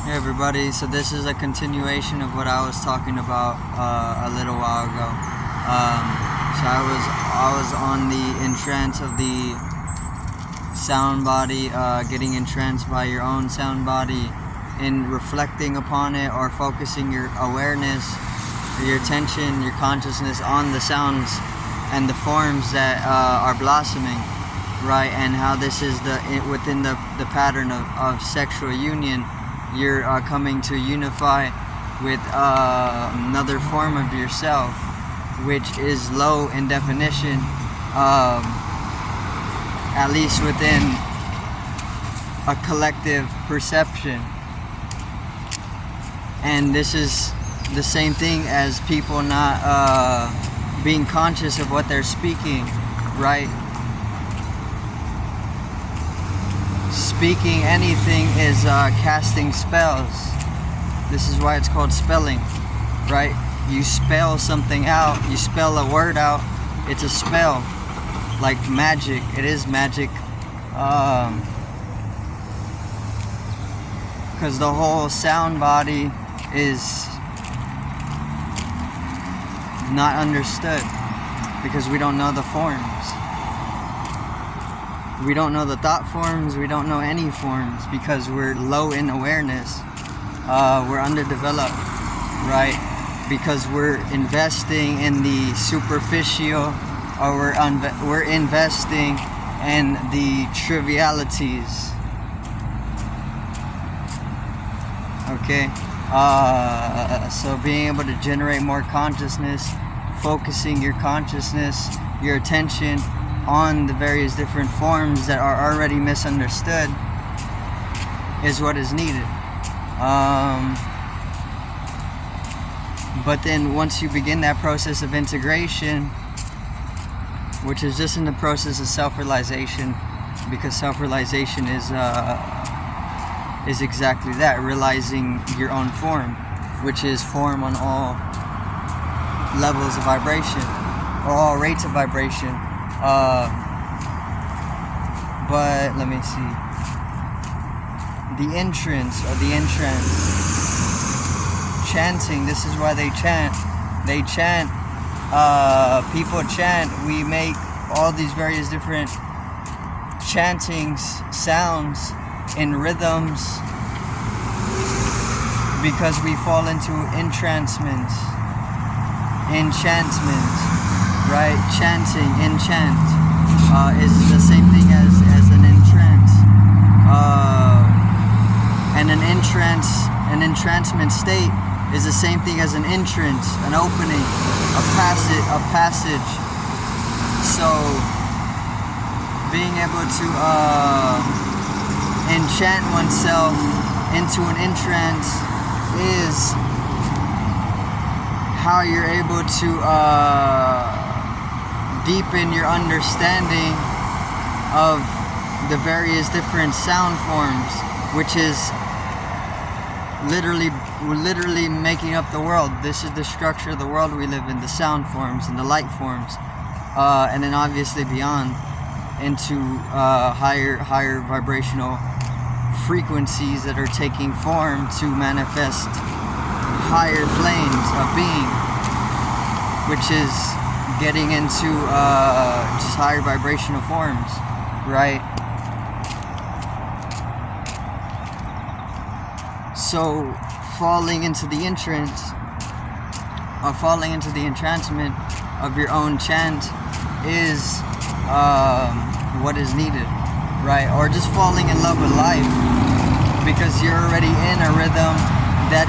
Hey everybody, so this is a continuation of what I was talking about a little while ago. So I was on the entrance of the sound body, getting entranced by your own sound body, in reflecting upon it or focusing your awareness, your attention, your consciousness on the sounds and the forms that are blossoming, right? And how this is within the pattern of sexual union. You're coming to unify with another form of yourself, which is low in definition, at least within a collective perception. And this is the same thing as people not being conscious of what they're speaking, right? Speaking anything is casting spells. This is why it's called spelling, right? You spell something out, you spell a word out, it's a spell, like magic. It is magic, because the whole sound body is not understood, because we don't know the forms. We don't know the thought forms, we don't know any forms, because we're low in awareness. We're underdeveloped, right? Because we're investing in the superficial, or we're investing in the trivialities. Okay? So being able to generate more consciousness, focusing your consciousness, your attention on the various different forms that are already misunderstood is what is needed. But then once you begin that process of integration, which is just in the process of self-realization, because self-realization is exactly that, realizing your own form, which is form on all levels of vibration, or all rates of vibration. But let me see. The entrance, or the entrance, chanting. This is why they chant. They chant. People chant. We make all these various different chantings, sounds, in rhythms, because we fall into entrancement, right? Chanting, enchant, is the same thing as an entrance, and an entrancement state is the same thing as an entrance, an opening, a passage. So being able to enchant oneself into an entrance is how you're able to deepen your understanding of the various different sound forms, which is literally making up the world. This is the structure of the world we live in, the sound forms and the light forms, and then obviously beyond into higher vibrational frequencies that are taking form to manifest higher planes of being, which is getting into just higher vibrational forms, right? So falling into the entrance, or falling into the entrancement of your own chant is what is needed, right? Or just falling in love with life, because you're already in a rhythm that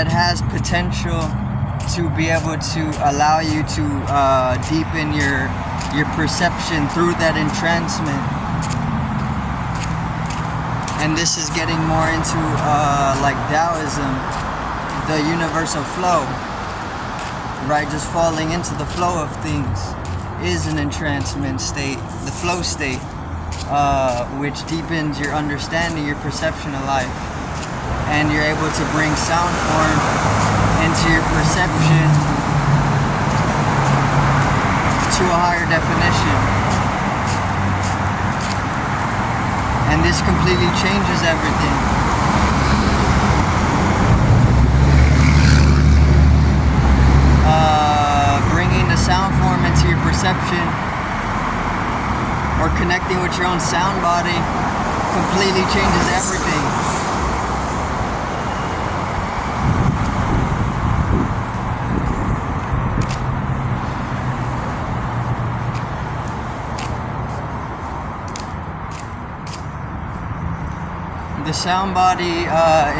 has potential to be able to allow you to deepen your perception through that entrancement. And this is getting more into like Taoism, the universal flow, right? Just falling into the flow of things is an entrancement state, the flow state, which deepens your understanding, your perception of life, and you're able to bring sound form into your perception to a higher definition. And this completely changes everything. Bringing the sound form into your perception or connecting with your own sound body completely changes everything. The sound body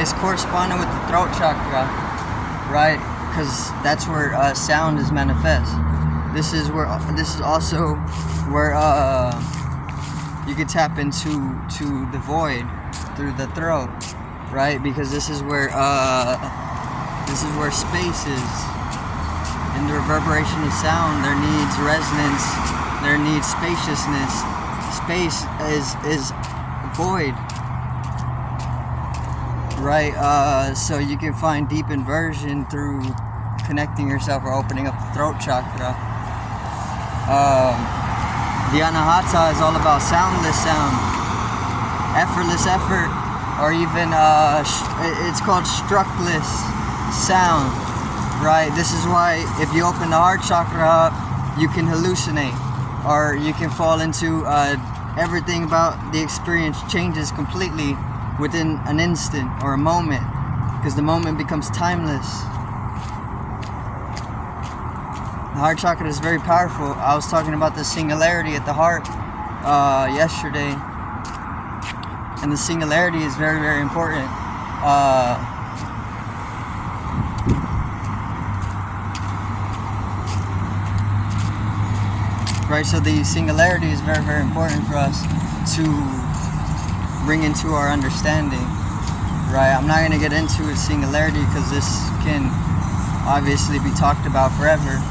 is corresponding with the throat chakra, right? Because that's where sound is manifest. This is also where you can tap into the void through the throat, right? Because this is where space is. In the reverberation of sound, there needs resonance, there needs spaciousness. Space is void. Right, so you can find deep inversion through connecting yourself or opening up the throat chakra. The anahata is all about soundless sound, effortless effort, or even it's called structless sound. Right, this is why if you open the heart chakra up, you can hallucinate, or you can fall into everything about the experience changes completely within an instant or a moment, because the moment becomes timeless. The heart chakra is very powerful. I was talking about the singularity at the heart yesterday, and the singularity is very, very important. Right, so the singularity is very, very important for us to bring into our understanding, right? I'm not going to get into a singularity because this can obviously be talked about forever,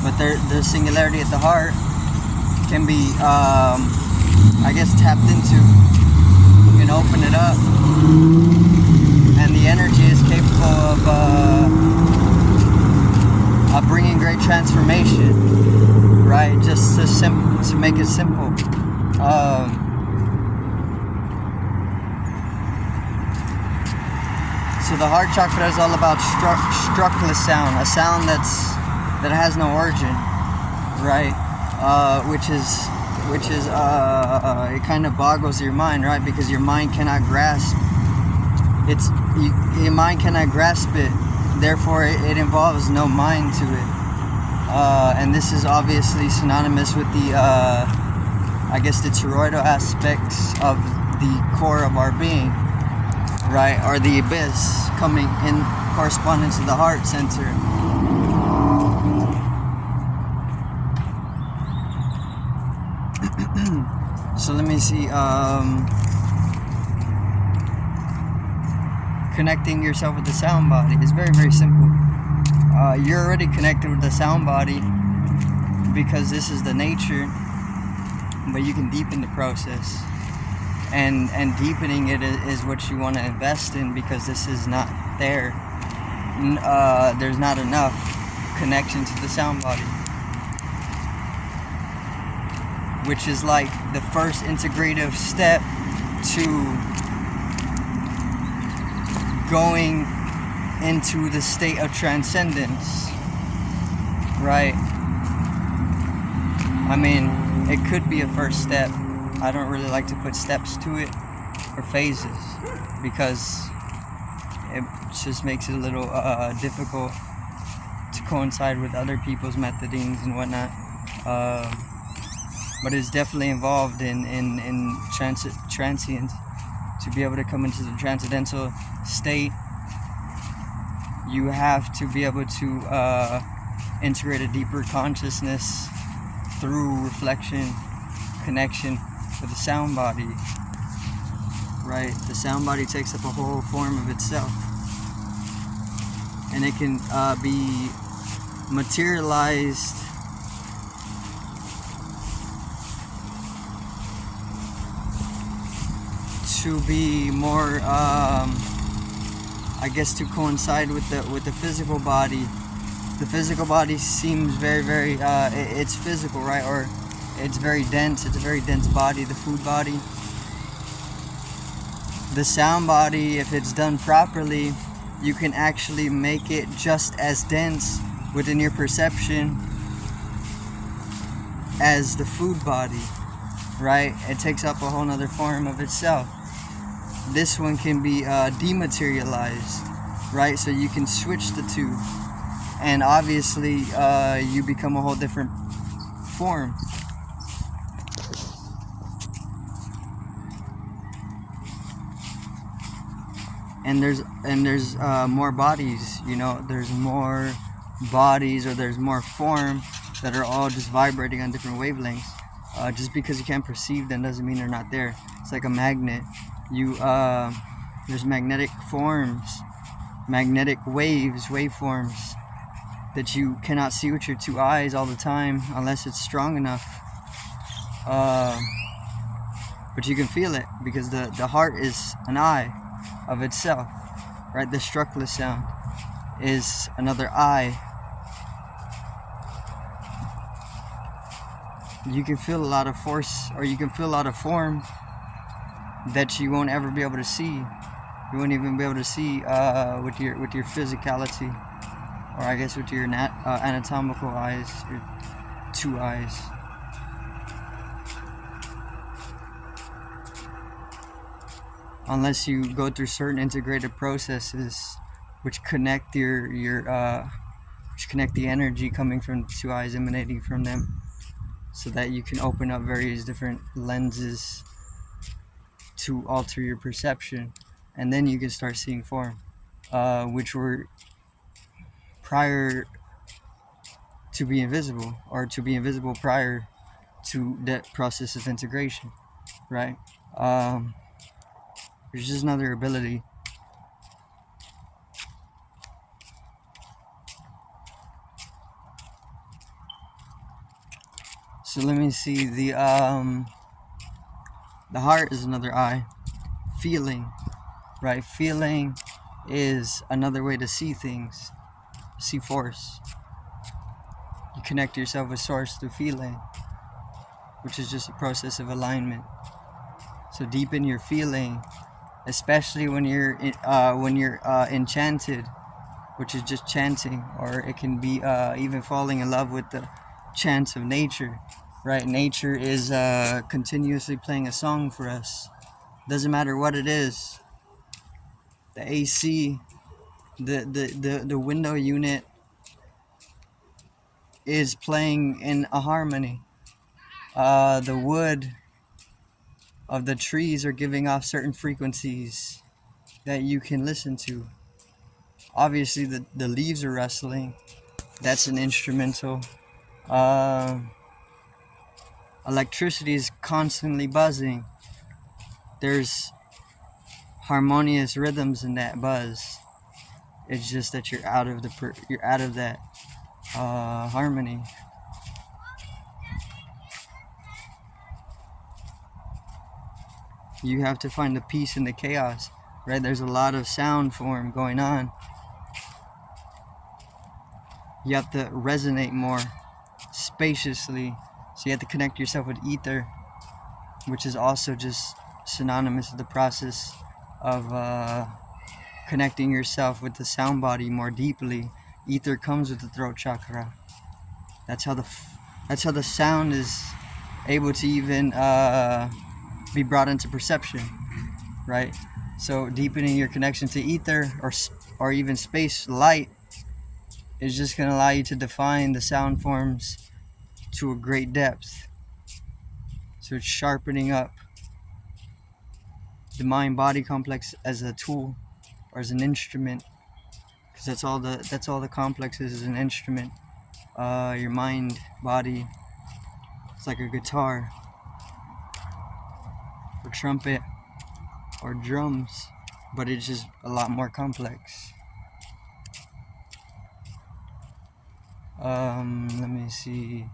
but the singularity at the heart can be, I guess, tapped into. You can open it up, and the energy is capable of bringing great transformation, right? Just to make it simple. So the heart chakra is all about structless sound, a sound that has no origin, right? Which is it kind of boggles your mind, right? Because your mind cannot grasp your mind cannot grasp it. Therefore, it involves no mind to it, and this is obviously synonymous with the I guess the toroidal aspects of the core of our being, right? Or the abyss coming in corresponding to the heart center. So let me see. Connecting yourself with the sound body is very, very simple. You're already connected with the sound body because this is the nature. But you can deepen the process, and deepening it is what you want to invest in, because this is not there. There's not enough connection to the sound body, which is like the first integrative step to going into the state of transcendence, right? I mean, it could be a first step. I don't really like to put steps to it or phases, because it just makes it a little difficult to coincide with other people's methodings and whatnot. But it's definitely involved in transient. To be able to come into the transcendental state, you have to be able to integrate a deeper consciousness through reflection, connection with the sound body, right? The sound body takes up a whole form of itself, and it can be materialized to be more, I guess, to coincide with the physical body. The physical body seems very, very, it's physical, right? Or It's very dense. It's a very dense body, the food body. The sound body, if it's done properly, you can actually make it just as dense within your perception as the food body, right? It takes up a whole nother form of itself. This one can be dematerialized, right? So you can switch the two, and obviously you become a whole different form. And there's more bodies, you know, there's more bodies, or there's more form that are all just vibrating on different wavelengths. Just because you can't perceive them doesn't mean they're not there. It's like a magnet. There's magnetic forms, magnetic waveforms that you cannot see with your two eyes all the time unless it's strong enough. But you can feel it because the heart is an eye of itself, right? The structureless sound is another eye. You can feel a lot of force, or you can feel a lot of form that you won't ever be able to see. You won't even be able to see with your physicality, or I guess with your anatomical eyes, your two eyes. Unless you go through certain integrated processes which connect which connect the energy coming from the two eyes, emanating from them, so that you can open up various different lenses to alter your perception, and then you can start seeing form, which were prior to be invisible, or to be invisible prior to that process of integration, right? There's just another ability. So let me see. The heart is another eye. Feeling, right? Feeling is another way to see things, see force. You connect yourself with source through feeling, which is just a process of alignment. So deepen your feeling, especially when you're enchanted, which is just chanting, or it can be even falling in love with the chants of nature, right? Nature is continuously playing a song for us. Doesn't matter what it is. The AC, the window unit is playing in a harmony. The wood of the trees are giving off certain frequencies that you can listen to. Obviously the leaves are rustling. That's an instrumental. Electricity is constantly buzzing. There's harmonious rhythms in that buzz. It's just that you're out of that harmony. You have to find the peace in the chaos, right? There's a lot of sound form going on. You have to resonate more spaciously. So you have to connect yourself with ether, which is also just synonymous with the process of connecting yourself with the sound body more deeply. Ether comes with the throat chakra. That's how the sound is able to even be brought into perception, right? So deepening your connection to ether, or even space light, is just going to allow you to define the sound forms to a great depth. So it's sharpening up the mind-body complex as a tool, or as an instrument, because that's all the complex is an instrument. Your mind, body, it's like a guitar, or trumpet, or drums, but it's just a lot more complex. Let me see.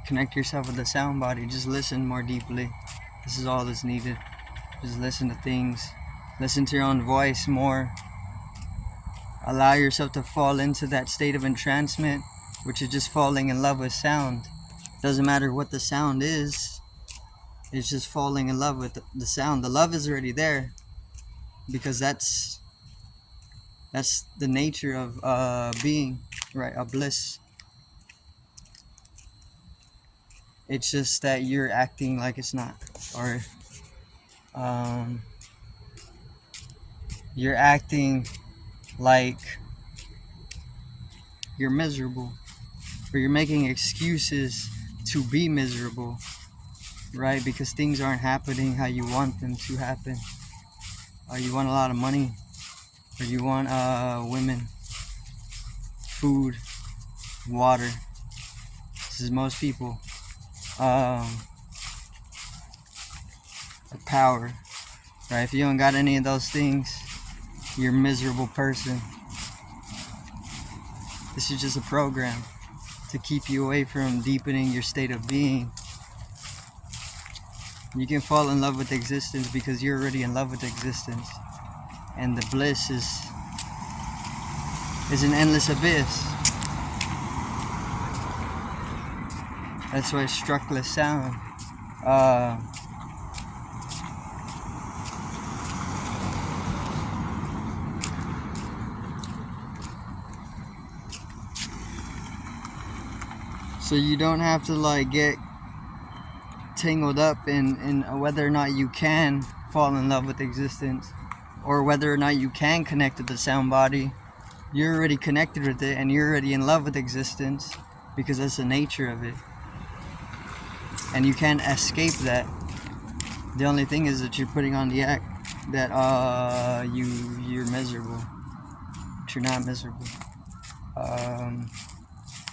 Connect yourself with the sound body. Just listen more deeply. This is all that's needed. Just listen to things. Listen to your own voice more. allow yourself to fall into that state of entrancement, which is just falling in love with sound. Doesn't matter what the sound is, it's just falling in love with the sound. The love is already there, because that's the nature of being, right? A bliss. It's just that you're acting like it's not, or you're acting like you're miserable, or you're making excuses to be miserable, right? Because things aren't happening how you want them to happen. You want a lot of money, or you want women, food, water. This is most people. Power, right? If you don't got any of those things, you're a miserable person. This is just a program to keep you away from deepening your state of being. You can fall in love with existence because you're already in love with existence, and the bliss is an endless abyss. That's why it's structless sound. So you don't have to like get tangled up in whether or not you can fall in love with existence, or whether or not you can connect with the sound body. You're already connected with it, and you're already in love with existence, because that's the nature of it, and you can't escape that. The only thing is that you're putting on the act that you're miserable, but you're not miserable.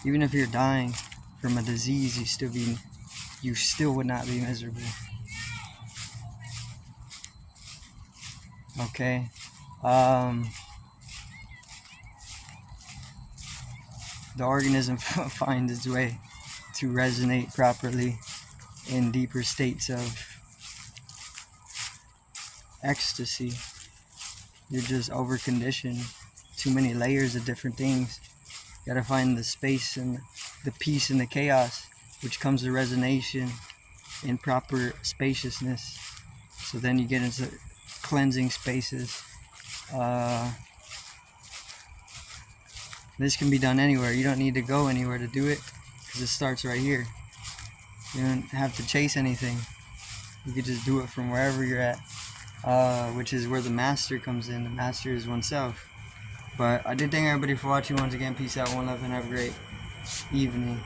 Even if you're dying from a disease, you still would not be miserable. Okay. The organism finds its way to resonate properly in deeper states of ecstasy. You're just over-conditioned. Too many layers of different things. You gotta find the space and the peace and the chaos, which comes to resonation in proper spaciousness. So then you get into cleansing spaces. This can be done anywhere. You don't need to go anywhere to do it, because it starts right here. You don't have to chase anything. You can just do it from wherever you're at, which is where the master comes in. The master is oneself. But I did thank everybody for watching once again. Peace out, one love, and have a great evening.